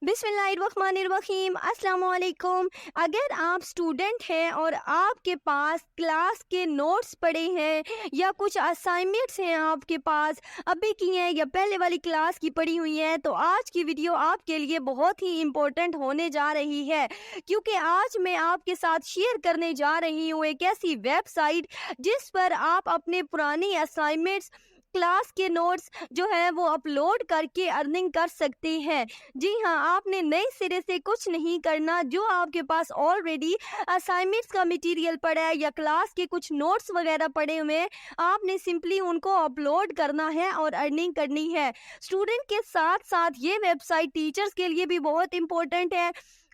बिस्मिल्लाहिर्रहमानिर्रहीम अस्सलाम वालेकुम। अगर आप स्टूडेंट हैं और आपके पास क्लास के नोट्स पड़े हैं या कुछ असाइनमेंट्स हैं आपके पास अभी की हैं या पहले वाली क्लास की पड़ी हुई हैं, तो आज की वीडियो आपके लिए बहुत ही इम्पोर्टेंट होने जा रही है, क्योंकि आज मैं आपके साथ शेयर करने जा रही हूँ एक ऐसी वेबसाइट जिस पर आप अपने पुरानी असाइनमेंट्स, क्लास के नोट्स जो है वो अपलोड करके अर्निंग कर सकते हैं। जी हाँ, आपने नए सिरे से कुछ नहीं करना। जो आपके पास ऑलरेडी असाइनमेंट्स का मटेरियल पड़ा है या क्लास के कुछ नोट्स वगैरह पड़े हुए हैं, आपने सिंपली उनको अपलोड करना है और अर्निंग करनी है। स्टूडेंट के साथ साथ ये वेबसाइट टीचर्स के लिए भी बहुत इंपॉर्टेंट है,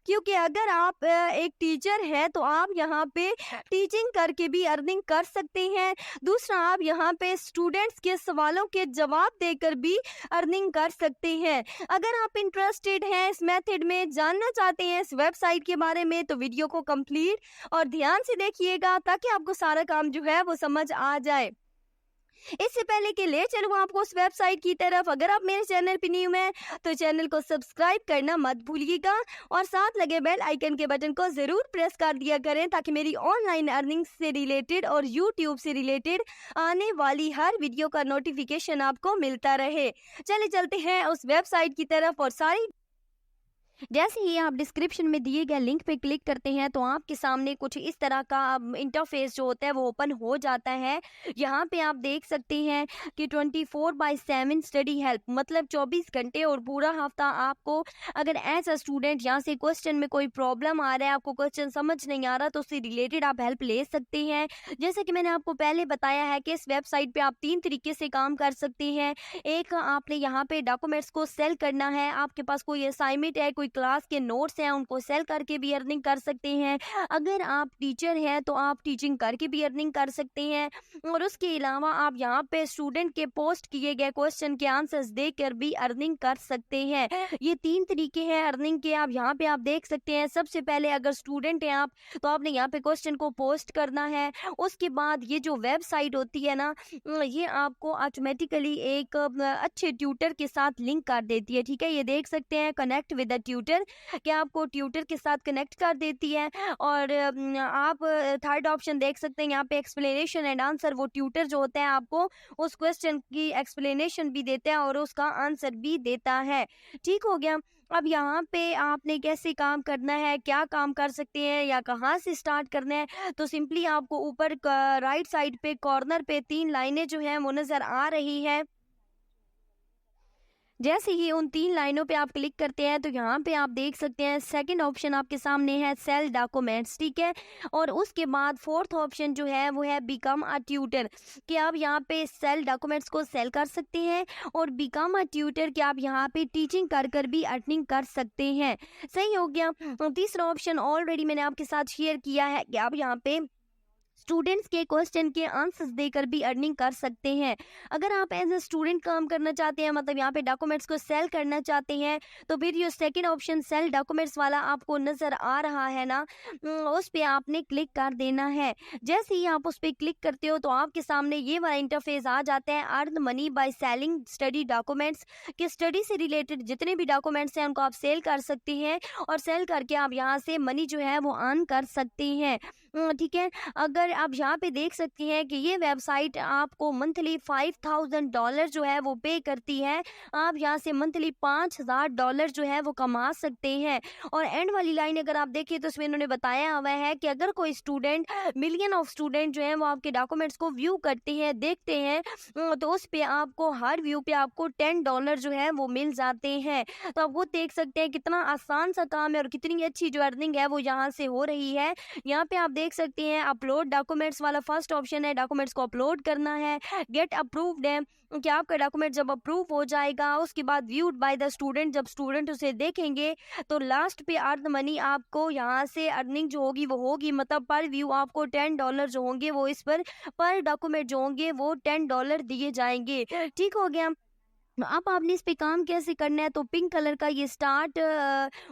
क्योंकि अगर आप एक टीचर हैं तो आप यहाँ पे टीचिंग करके भी अर्निंग कर सकते हैं। दूसरा, आप यहाँ पे स्टूडेंट्स के सवालों के जवाब देकर भी अर्निंग कर सकते हैं। अगर आप इंटरेस्टेड हैं इस मेथड में, जानना चाहते हैं इस वेबसाइट के बारे में, तो वीडियो को कंप्लीट और ध्यान से देखिएगा ताकि आपको सारा काम जो है वो समझ आ जाए। इससे पहले कि ले चलूँ आपको उस वेबसाइट की तरफ, अगर आप मेरे चैनल पे न्यू हैं तो चैनल को सब्सक्राइब करना मत भूलिएगा और साथ लगे बेल आइकन के बटन को ज़रूर प्रेस कर दिया करें ताकि मेरी ऑनलाइन अर्निंग से रिलेटेड और यूट्यूब से रिलेटेड आने वाली हर वीडियो का नोटिफिकेशन आपको मिलता रहे। चले चलते हैं उस वेबसाइट की तरफ और सारी जैसे ही आप डिस्क्रिप्शन में दिए गए लिंक पे क्लिक करते हैं तो आपके सामने कुछ इस तरह का इंटरफेस जो होता है वो ओपन हो जाता है। यहाँ पे आप देख सकते हैं कि 24/7 स्टडी हेल्प, मतलब 24 घंटे और पूरा हफ्ता आपको अगर एज अ स्टूडेंट यहाँ से क्वेश्चन में कोई प्रॉब्लम आ रहा है, आपको क्वेश्चन समझ नहीं आ रहा, तो उससे रिलेटेड आप हेल्प ले सकते हैं। जैसे कि मैंने आपको पहले बताया है कि इस वेबसाइट पर आप 3 तरीके से काम कर सकते हैं। एक, आपने यहाँ पे डॉक्यूमेंट्स को सेल करना है। आपके पास कोई असाइनमेंट है, कोई क्लास के नोट्स हैं, उनको सेल करके भी अर्निंग कर सकते हैं। अगर आप टीचर हैं तो आप टीचिंग करके भी अर्निंग कर सकते हैं। और उसके अलावा आप यहाँ पे स्टूडेंट के पोस्ट किए गए क्वेश्चन के आंसर्स देकर भी अर्निंग कर सकते हैं। ये 3 तरीके हैं अर्निंग के। आप यहाँ पे आप देख सकते हैं, सबसे पहले अगर स्टूडेंट हैं आप तो आपने यहाँ पे क्वेश्चन को पोस्ट करना है। उसके बाद ये जो वेबसाइट होती है ना, ये आपको ऑटोमेटिकली एक अच्छे ट्यूटर के साथ लिंक कर देती है। ठीक है, ये देख सकते हैं कनेक्ट विद द ट्यूटर, क्या आपको ट्यूटर के साथ कनेक्ट कर देती है। और आप थर्ड ऑप्शन देख सकते हैं यहाँ पे एक्सप्लेनेशन एंड आंसर, वो ट्यूटर जो होता है आपको उस क्वेश्चन की एक्सप्लेनेशन भी देता है और उसका आंसर भी देता है। ठीक हो गया। अब यहाँ पे आपने कैसे काम करना है, क्या काम कर सकते हैं या कहाँ से स्टार्ट करना है, तो सिंपली आपको ऊपर राइट साइड पे कॉर्नर पे 3 लाइनें जो हैं वो नज़र आ रही है। जैसे ही उन 3 लाइनों पे आप क्लिक करते हैं तो यहाँ पे आप देख सकते हैं सेकंड ऑप्शन आपके सामने है सेल डॉक्यूमेंट्स। ठीक है, और उसके बाद फोर्थ ऑप्शन जो है वो है बिकम अ ट्यूटर, कि आप यहाँ पे सेल डॉक्यूमेंट्स को सेल कर सकते हैं और बिकम अ ट्यूटर कि आप यहाँ पे टीचिंग कर कर भी अर्निंग कर सकते हैं। सही हो गया। तीसरा ऑप्शन ऑलरेडी मैंने आपके साथ शेयर किया है कि आप यहाँ पे स्टूडेंट्स के क्वेश्चन के आंसर्स देकर भी अर्निंग कर सकते हैं। अगर आप एज ए स्टूडेंट काम करना चाहते हैं, मतलब यहाँ पे डॉक्यूमेंट्स को सेल करना चाहते हैं, तो फिर ये सेकंड ऑप्शन सेल डॉक्यूमेंट्स वाला आपको नज़र आ रहा है ना, उस पर आपने क्लिक कर देना है। जैसे ही आप उस पर क्लिक करते हो तो आपके सामने ये वाला इंटरफेस आ जाता है, earn money by selling study documents, कि स्टडी से रिलेटेड जितने भी डॉक्यूमेंट्स हैं उनको आप सेल कर सकते हैं और सेल करके आप यहाँ से मनी जो है वो अर्न कर सकते हैं। ठीक है, अगर आप यहाँ पे देख सकती हैं कि ये वेबसाइट आपको मंथली $5000 जो है वो पे करती है। आप यहाँ से मंथली $5000 जो है वो कमा सकते हैं। और एंड वाली लाइन अगर आप देखें तो उसमें इन्होंने बताया हुआ है कि अगर कोई स्टूडेंट, मिलियन ऑफ स्टूडेंट जो है वो आपके डॉक्यूमेंट्स को व्यू करते हैं, देखते हैं, तो उस पे आपको हर व्यू पे आपको $10 जो है वो मिल जाते हैं। तो आप वो देख सकते हैं कितना आसान सा काम है और कितनी अच्छी जो अर्निंग है वो यहाँ से हो रही है। यहाँ पे आप देख सकते हैं अपलोड डॉक्यूमेंट्स वाला फर्स्ट ऑप्शन है, डॉक्यूमेंट्स को अपलोड करना है। गेट अप्रूव्ड है कि आपका डॉक्यूमेंट जब अप्रूव हो जाएगा उसके बाद व्यूड बाय द स्टूडेंट, जब स्टूडेंट उसे देखेंगे तो लास्ट पे अर्न मनी आपको यहाँ से अर्निंग जो होगी वो होगी, मतलब पर व्यू आपको $10 जो होंगे वो इस पर डॉक्यूमेंट जो होंगे वो $10 दिए जाएंगे। ठीक हो गया। अब आपने इस पे काम कैसे करना है, तो पिंक कलर का ये स्टार्ट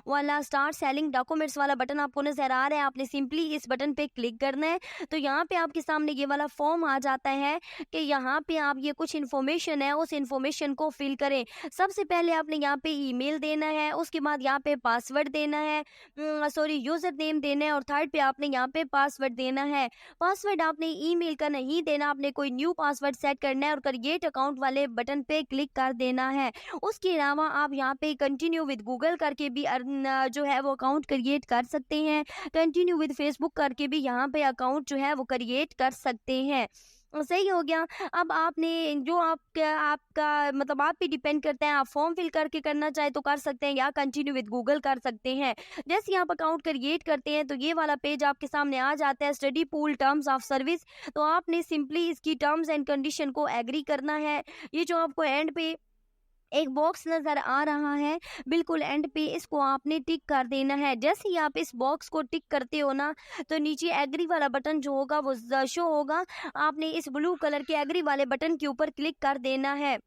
वाला स्टार्ट सेलिंग डॉक्यूमेंट्स वाला बटन आपको नजर आ रहा है। आपने सिंपली इस बटन पे क्लिक करना है। तो यहाँ पे आपके सामने ये वाला फॉर्म आ जाता है कि यहाँ पे आप ये कुछ इन्फॉर्मेशन है उस इन्फॉर्मेशन को फिल करें। सबसे पहले आपने यहाँ पे ईमेल देना है, उसके बाद यहाँ पे पासवर्ड देना है, सॉरी यूजर नेम देना है, और थर्ड पे आपने यहाँ पे पासवर्ड देना है। पासवर्ड आपने ईमेल का नहीं देना, आपने कोई न्यू पासवर्ड सेट करना है और क्रिएट अकाउंट वाले बटन पे क्लिक कर देना है। उसके अलावा आप यहाँ पे कंटिन्यू विद गूगल करके भी जो है वो अकाउंट क्रिएट कर सकते हैं। कंटिन्यू विद फेसबुक करके भी यहाँ पे अकाउंट जो है वो क्रिएट कर सकते हैं। सही हो गया। अब आपने जो आपका आपका मतलब आप पे डिपेंड करता है, आप फॉर्म फिल करके करना चाहे तो कर सकते हैं या कंटिन्यू विद गूगल कर सकते हैं। जैसे ही आप अकाउंट क्रिएट करते हैं तो ये वाला पेज आपके सामने आ जाता है, study pool terms of service. तो आपने सिंपली इसकी टर्म्स एंड कंडीशन को एग्री करना है। ये जो आपको एंड पे एक बॉक्स नज़र आ रहा है, बिल्कुल एंड पे इसको आपने टिक कर देना है। जैसे ही आप इस बॉक्स को टिक करते हो ना, तो नीचे एग्री वाला बटन जो होगा वो शो होगा। आपने इस ब्लू कलर के एग्री वाले बटन के ऊपर क्लिक कर देना है।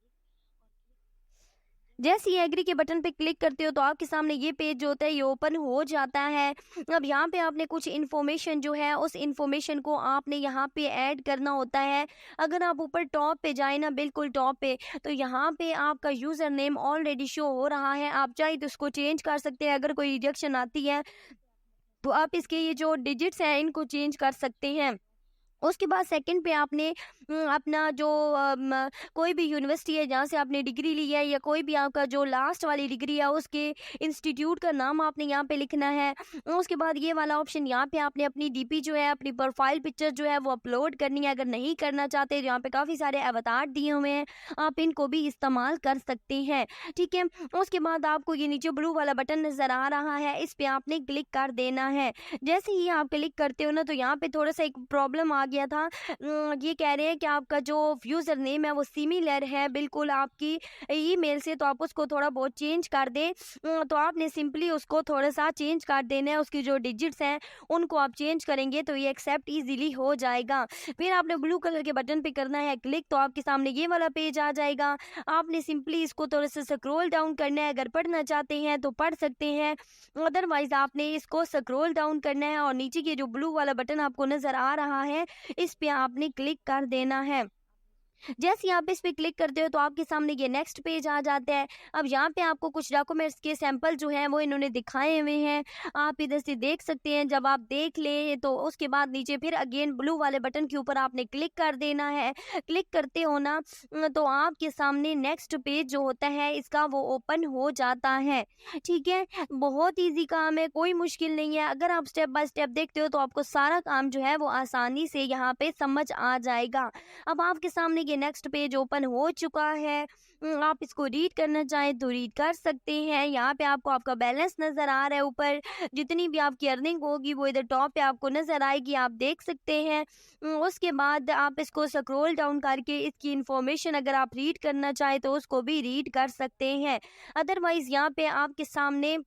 जैसे ही एग्री के बटन पे क्लिक करते हो तो आपके सामने ये पेज जो होता है ये ओपन हो जाता है। अब यहाँ पे आपने कुछ इन्फॉर्मेशन जो है उस इन्फॉर्मेशन को आपने यहाँ पे ऐड करना होता है। अगर आप ऊपर टॉप पे जाए ना, बिल्कुल टॉप पे, तो यहाँ पे आपका यूज़र नेम ऑलरेडी शो हो रहा है। आप चाहे तो उसको चेंज कर सकते हैं। अगर कोई रिजेक्शन आती है तो आप इसके ये जो डिजिट्स हैं इनको चेंज कर सकते हैं। उसके बाद सेकंड पे आपने अपना जो कोई भी यूनिवर्सिटी है जहाँ से आपने डिग्री ली है, या कोई भी आपका जो लास्ट वाली डिग्री है उसके इंस्टीट्यूट का नाम आपने यहाँ पे लिखना है। उसके बाद ये वाला ऑप्शन यहाँ पे आपने अपनी डीपी जो है, अपनी प्रोफाइल पिक्चर जो है वो अपलोड करनी है। अगर नहीं करना चाहते तो यहाँ पे काफ़ी सारे अवतार दिए हुए हैं, आप इनको भी इस्तेमाल कर सकते हैं। ठीक है। उसके बाद आपको ये नीचे ब्लू वाला बटन नज़र आ रहा है, इस पर आपने क्लिक कर देना है। जैसे ही आप क्लिक करते हो ना, तो यहाँ पे थोड़ा सा एक प्रॉब्लम आ गया था। ये कह रहे हैं कि आपका जो यूज़र नेम है वो सिमिलर है बिल्कुल आपकी ईमेल से, तो आप उसको थोड़ा बहुत चेंज कर दें। तो आपने सिंपली उसको थोड़ा सा चेंज कर देना है। उसकी जो डिजिट्स हैं उनको आप चेंज करेंगे तो ये एक्सेप्ट इजीली हो जाएगा। फिर आपने ब्लू कलर के बटन पे करना है क्लिक, तो आपके सामने ये वाला पेज आ जाएगा। आपने सिंपली इसको थोड़ा सा स्क्रॉल डाउन करना है। अगर पढ़ना चाहते हैं तो पढ़ सकते हैं, अदरवाइज आपने इसको स्क्रॉल डाउन करना है और नीचे के जो ब्लू वाला बटन आपको नज़र आ रहा है इस पे आपने क्लिक कर देना है। जैसे ही आप इस पे क्लिक करते हो तो आपके सामने ये नेक्स्ट पेज आ जाता है। अब यहाँ पे आपको कुछ डॉक्यूमेंट्स के सैंपल जो हैं वो इन्होंने दिखाए हुए हैं, आप इधर से देख सकते हैं। जब आप देख लें तो उसके बाद नीचे फिर अगेन ब्लू वाले बटन के ऊपर आपने क्लिक कर देना है। क्लिक करते हो ना, तो आपके सामने नेक्स्ट पेज जो होता है इसका वो ओपन हो जाता है। ठीक है, बहुत ईजी काम है, कोई मुश्किल नहीं है। अगर आप स्टेप बाय स्टेप देखते हो तो आपको सारा काम जो है वो आसानी से यहाँ पे समझ आ जाएगा। अब आपके सामने ये नेक्स्ट पेज ओपन हो चुका है। आप इसको रीड करना चाहें तो रीड कर सकते हैं। यहाँ पे आपको आपका बैलेंस नज़र आ रहा है, ऊपर जितनी भी आपकी अर्निंग होगी वो इधर टॉप पे आपको नज़र आएगी, आप देख सकते हैं। उसके बाद आप इसको स्क्रॉल डाउन करके इसकी इंफॉर्मेशन अगर आप रीड करना चाहें तो उसको भी रीड कर सकते हैं। अदरवाइज़ यहाँ पे आपके सामने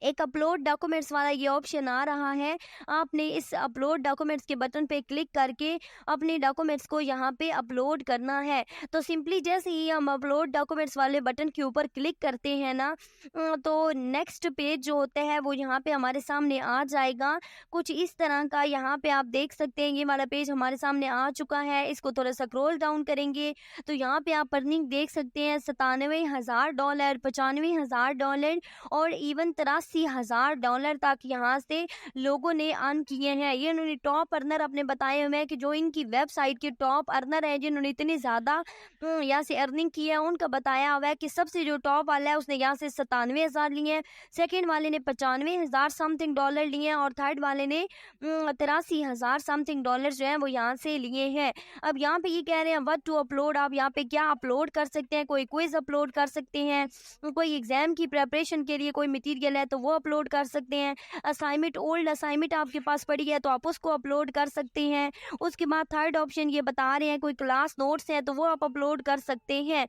एक अपलोड डॉक्यूमेंट्स वाला ये ऑप्शन आ रहा है। आपने इस अपलोड डॉक्यूमेंट्स के बटन पे क्लिक करके अपने डॉक्यूमेंट्स को यहाँ पे अपलोड करना है। तो सिंपली जैसे ही हम अपलोड डॉक्यूमेंट्स वाले बटन के ऊपर क्लिक करते हैं ना, तो नेक्स्ट पेज जो होता है वो यहाँ पे हमारे सामने आ जाएगा कुछ इस तरह का। यहाँ पे आप देख सकते हैं ये वाला पेज हमारे सामने आ चुका है। इसको थोड़ा सा स्क्रॉल डाउन करेंगे तो यहाँ पे आप अर्निंग देख सकते हैं, $97,000, $95,000 और इवन $83,000 तक यहाँ से लोगों ने अर्न किए हैं। ये उन्होंने टॉप अर्नर अपने बताए हुए हैं कि जो इनकी वेबसाइट के टॉप अर्नर हैं जिन्होंने इतनी ज़्यादा यहाँ से अर्निंग की है, उनका बताया हुआ है कि सबसे जो टॉप वाला है उसने यहाँ से 97,000 लिए हैं, सेकेंड वाले ने 95,000 समथिंग डॉलर लिए हैं और थर्ड वाले ने 83,000 समथिंग डॉलर जो हैं वो यहाँ से लिए हैं। अब यहाँ पे ये कह रहे हैं व्हाट टू अपलोड, आप यहाँ पे क्या अपलोड कर सकते हैं, कोई क्विज अपलोड कर सकते हैं, कोई एग्जाम की प्रिपरेशन के लिए कोई मटीरियल है तो वो अपलोड कर सकते हैं, असाइनमेंट ओल्ड असाइनमेंट आपके पास पड़ी है तो आप उसको अपलोड कर सकते हैं। उसके बाद थर्ड ऑप्शन ये बता रहे हैं कोई क्लास नोट्स हैं तो वो आप अपलोड कर सकते हैं।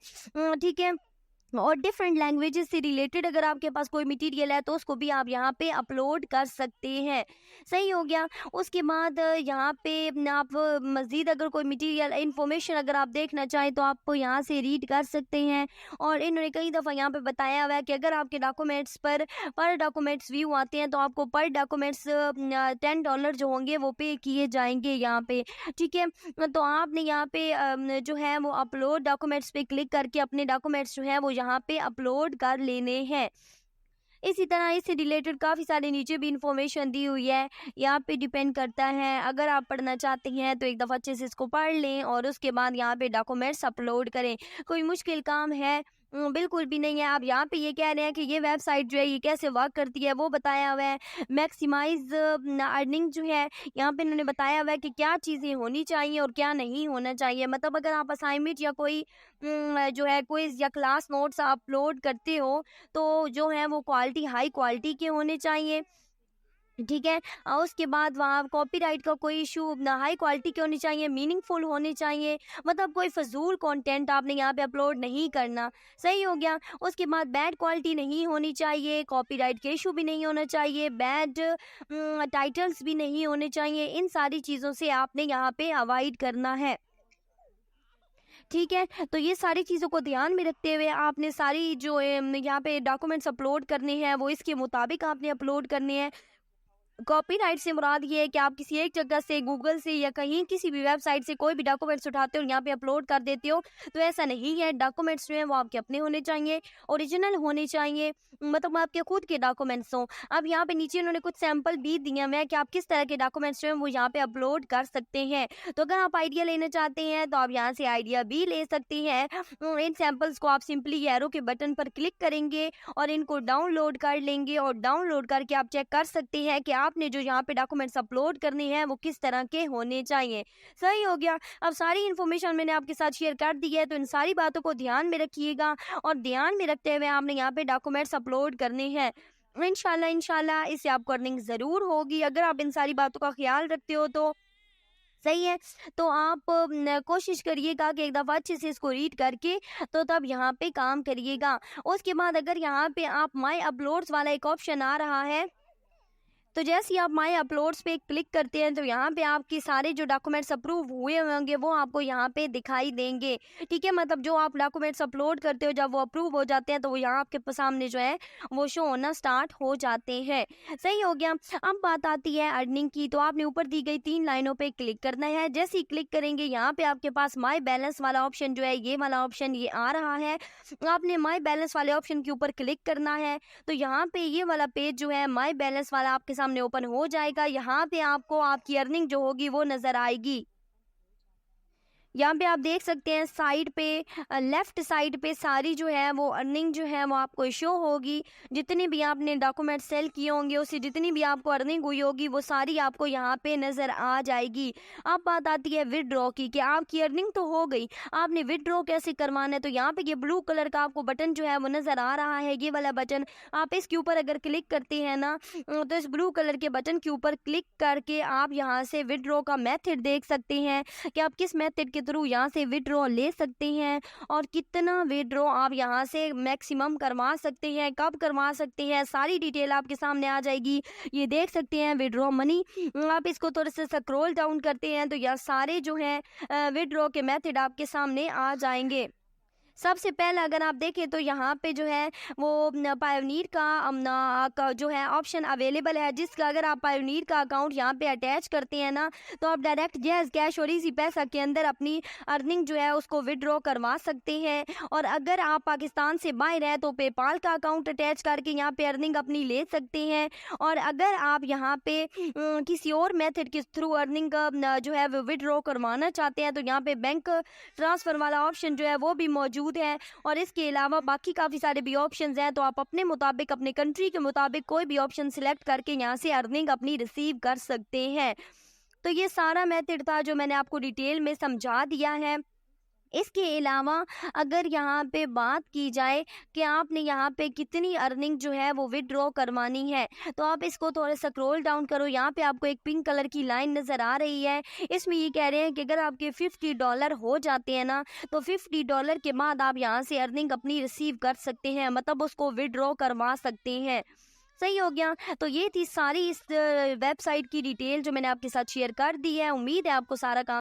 ठीक है, और डिफरेंट लैंग्वेजेस से रिलेटेड अगर आपके पास कोई मटेरियल है तो उसको भी आप यहाँ पे अपलोड कर सकते हैं। सही हो गया। उसके बाद यहाँ पे आप मज़ीद अगर कोई मटेरियल इन्फॉर्मेशन अगर आप देखना चाहें तो आप यहाँ से रीड कर सकते हैं। और इन्होंने कई दफ़ा यहाँ पे बताया हुआ है कि अगर आपके डॉक्यूमेंट्स पर डॉक्यूमेंट्स व्यू आते हैं तो आपको पर डॉक्यूमेंट्स $10 जो होंगे वो पे किए जाएंगे यहाँ पे। ठीक है, तो आपने यहाँ पे जो है वो अपलोड डॉक्यूमेंट्स पे क्लिक करके अपने डॉक्यूमेंट्स जो है वो यहाँ पे अपलोड कर लेने हैं। इसी तरह इससे रिलेटेड काफ़ी सारे नीचे भी इंफॉर्मेशन दी हुई है, यहाँ पे डिपेंड करता है। अगर आप पढ़ना चाहते हैं तो एक दफ़ा अच्छे से इसको पढ़ लें और उसके बाद यहाँ पे डॉक्यूमेंट्स अपलोड करें। कोई मुश्किल काम है बिल्कुल भी नहीं है। आप यहाँ पे ये कह रहे हैं कि ये वेबसाइट जो है ये कैसे वर्क करती है वो बताया हुआ है। मैक्सिमाइज अर्निंग जो है यहाँ पे इन्होंने बताया हुआ है कि क्या चीज़ें होनी चाहिए और क्या नहीं होना चाहिए। मतलब अगर आप असाइनमेंट या कोई जो है क्विज या क्लास नोट्स अपलोड करते हो तो जो है वो क्वालिटी हाई क्वालिटी के होने चाहिए। ठीक है, उसके बाद वहाँ कॉपीराइट का कोई इशू ना, हाई क्वालिटी के होनी चाहिए, मीनिंगफुल होने चाहिए। मतलब कोई फजूल कंटेंट आपने यहाँ पे अपलोड नहीं करना। सही हो गया। उसके बाद बैड क्वालिटी नहीं होनी चाहिए, कॉपीराइट के इशू भी नहीं होना चाहिए, बैड टाइटल्स भी नहीं होने चाहिए। इन सारी चीज़ों से आपने यहाँ पे अवॉइड करना है। ठीक है, तो ये सारी चीज़ों को ध्यान में रखते हुए आपने सारी जो यहाँ पे डॉक्यूमेंट्स अपलोड करने हैं वो इसके मुताबिक आपने अपलोड करने हैं। कॉपीराइट से मुराद ये है कि आप किसी एक जगह से गूगल से या कहीं किसी भी वेबसाइट से कोई भी डॉक्यूमेंट्स उठाते हो और यहाँ पे अपलोड कर देते हो, तो ऐसा नहीं है। डॉक्यूमेंट्स जो हैं वो आपके अपने होने चाहिए, ओरिजिनल होने चाहिए, मतलब आपके खुद के डॉक्यूमेंट्स हों। अब यहाँ पे नीचे उन्होंने कुछ सैंपल भी दिए हुए हैं कि आप किस तरह के डॉक्यूमेंट्स जो हैं वो यहाँ पे अपलोड कर सकते हैं। तो अगर आप आइडिया लेना चाहते हैं तो आप यहाँ से आइडिया भी ले सकते हैं। इन सैंपल्स को आप सिंपली एरो के बटन पर क्लिक करेंगे और इनको डाउनलोड कर लेंगे और डाउनलोड करके आप चेक कर सकते हैं कि आपने जो यहाँ पे डॉक्यूमेंट्स अपलोड करने हैं वो किस तरह के होने चाहिए। सही हो गया। अब सारी इन्फॉर्मेशन मैंने आपके साथ शेयर कर दी है, तो इन सारी बातों को ध्यान में रखिएगा और ध्यान में रखते हुए आपने यहाँ पे डॉक्यूमेंट्स अपलोड करने हैं। इंशाल्लाह इससे आपको अर्निंग ज़रूर होगी अगर आप इन सारी बातों का ख्याल रखते हो तो। सही है, तो आप कोशिश करिएगा कि एक दफ़ा अच्छे से इसको रीड करके तो तब यहाँ पे काम करिएगा। उसके बाद अगर यहाँ पे आप माय अपलोड्स वाला एक ऑप्शन आ रहा है, तो जैसे ही आप माय अपलोड्स पे क्लिक करते हैं तो यहाँ पे आपके सारे जो डॉक्यूमेंट्स अप्रूव हुए होंगे वो आपको यहाँ पे दिखाई देंगे। ठीक है, मतलब जो आप डॉक्यूमेंट्स अपलोड करते हो जब वो अप्रूव हो जाते हैं तो वो यहाँ आपके सामने जो है वो शो होना स्टार्ट हो जाते हैं। सही हो गया। अब बात आती है अर्निंग की, तो आपने ऊपर दी गई 3 लाइनों पे क्लिक करना है। जैसे ही क्लिक करेंगे यहाँ पे आपके पास माय बैलेंस वाला ऑप्शन जो है ये वाला ऑप्शन ये आ रहा है। आपने माय बैलेंस वाले ऑप्शन के ऊपर क्लिक करना है तो यहाँ पे ये वाला पेज जो है माय बैलेंस वाला आपके सामने ओपन हो जाएगा। यहाँ पे आपको आपकी अर्निंग जो होगी वो नजर आएगी। यहाँ पे आप देख सकते हैं साइड पे लेफ्ट साइड पे सारी जो है वो अर्निंग जो है वो आपको शो होगी। जितने भी आपने डॉक्यूमेंट सेल किए होंगे उससे जितनी भी आपको अर्निंग हुई होगी वो सारी आपको यहाँ पे नज़र आ जाएगी। अब बात आती है विदड्रॉ की कि आपकी अर्निंग तो हो गई, आपने विदड्रॉ कैसे करवाना है। तो यहाँ पे ये ब्लू कलर का आपको बटन जो है वो नज़र आ रहा है, ये वाला बटन। आप इसके ऊपर अगर क्लिक करते हैं ना तो इस ब्लू कलर के बटन के ऊपर क्लिक करके आप यहाँ से विदड्रॉ का मेथड देख सकते हैं कि आप किस मेथड के थ्रू यहाँ से विड्रॉ ले सकते हैं और कितना विड्रॉ आप यहाँ से मैक्सिमम करवा सकते हैं, कब करवा सकते हैं, सारी डिटेल आपके सामने आ जाएगी। ये देख सकते हैं विड्रॉ मनी। आप इसको थोड़ा सा स्क्रॉल डाउन करते हैं तो यह सारे जो हैं विड्रॉ के मेथड आपके सामने आ जाएंगे। सबसे पहले अगर आप देखें तो यहाँ पे जो है वो पायोनीर का जो है ऑप्शन अवेलेबल है, जिसका अगर आप पायोनीर का अकाउंट यहाँ पे अटैच करते हैं ना तो आप डायरेक्ट जैज़ कैश और इजी पैसा के अंदर अपनी अर्निंग जो है उसको विड्रॉ करवा सकते हैं। और अगर आप पाकिस्तान से बाहर हैं तो पेपाल का अकाउंट अटैच करके यहाँ पे अर्निंग अपनी ले सकते हैं। और अगर आप यहाँ पे किसी और मेथड के थ्रू अर्निंग जो है वो विड्रॉ करवाना चाहते हैं तो यहाँ पे बैंक ट्रांसफ़र वाला ऑप्शन जो है वो भी मौजूद है। और इसके अलावा बाकी काफ़ी सारे भी ऑप्शंस हैं, तो आप अपने मुताबिक अपने कंट्री के मुताबिक कोई भी ऑप्शन सिलेक्ट करके यहाँ से अर्निंग अपनी रिसीव कर सकते हैं। तो ये सारा मेथड था जो मैंने आपको डिटेल में समझा दिया है। इसके अलावा अगर यहाँ पे बात की जाए कि आपने यहाँ पे कितनी अर्निंग जो है वो विड्रॉ करवानी है, तो आप इसको थोड़ा सा स्क्रॉल डाउन करो। यहाँ पे आपको एक पिंक कलर की लाइन नज़र आ रही है। इसमें ये कह रहे हैं कि अगर आपके $50 हो जाते हैं ना, तो $50 के बाद आप यहाँ से अर्निंग अपनी रिसीव कर सकते हैं, मतलब उसको विड्रॉ करवा सकते हैं। सही हो गया। तो ये थी सारी इस वेबसाइट की डिटेल जो मैंने आपके साथ शेयर कर दी है। उम्मीद है आपको सारा काम